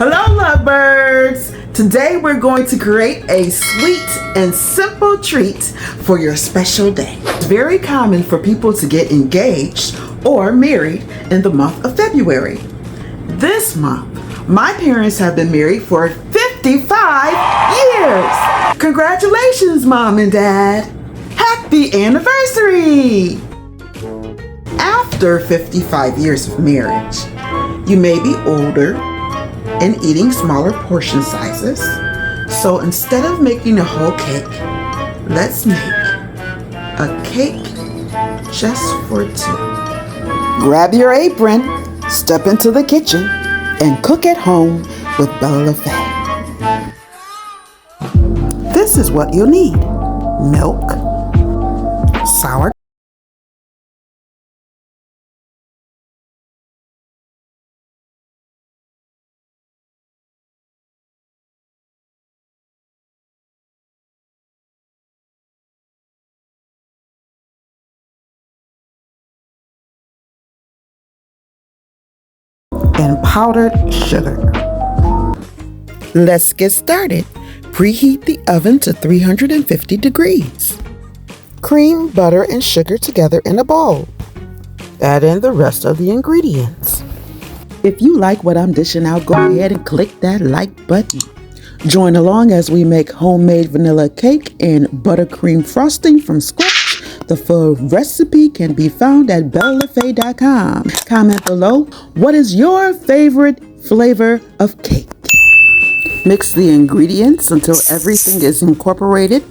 Hello lovebirds! Today we're going to create a sweet and simple treat for your special day. It's very common for people to get engaged or married in the month of February. This month, my parents have been married for 55 years! Congratulations, Mom and Dad! Happy anniversary! After 55 years of marriage, you may be older and eating smaller portion sizes. So instead of making a whole cake, let's make a cake just for two. Grab your apron, step into the kitchen, and cook at home with Bella LaFay. This is what you'll need: milk, sour and powdered sugar. Let's get started. Preheat the oven to 350 degrees. Cream, butter, and sugar together in a bowl. Add in the rest of the ingredients. If you like what I'm dishing out, go ahead and click that like button. Join along as we make homemade vanilla cake and buttercream frosting from scratch. The full recipe can be found at bellalafay.com. Comment below, what is your favorite flavor of cake? Mix the ingredients until everything is incorporated.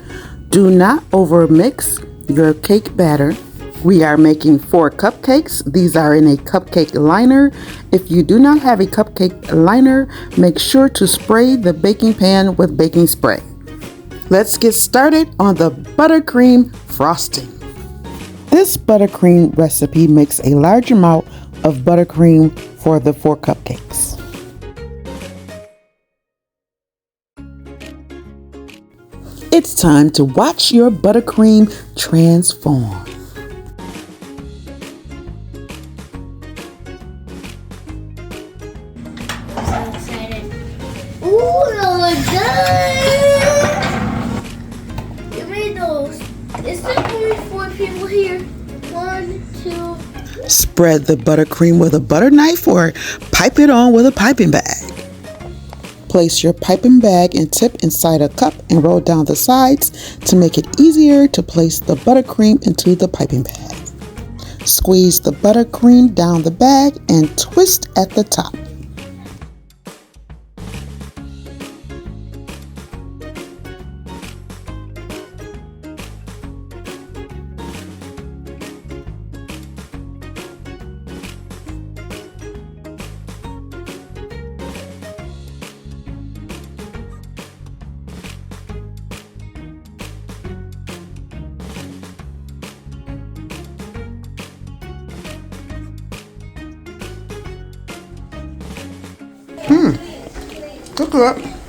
Do not overmix your cake batter. We are making 4 cupcakes. These are in a cupcake liner. If you do not have a cupcake liner, make sure to spray the baking pan with baking spray. Let's get started on the buttercream frosting. This buttercream recipe makes a large amount of buttercream for the 4 cupcakes. It's time to watch your buttercream transform. I'm so excited. Ooh, those are good! You made those. Is there only 4 people here? 1, 2. Spread the buttercream with a butter knife or pipe it on with a piping bag. Place your piping bag and tip inside a cup and roll down the sides to make it easier to place the buttercream into the piping bag. Squeeze the buttercream down the bag and twist at the top. Cook it up.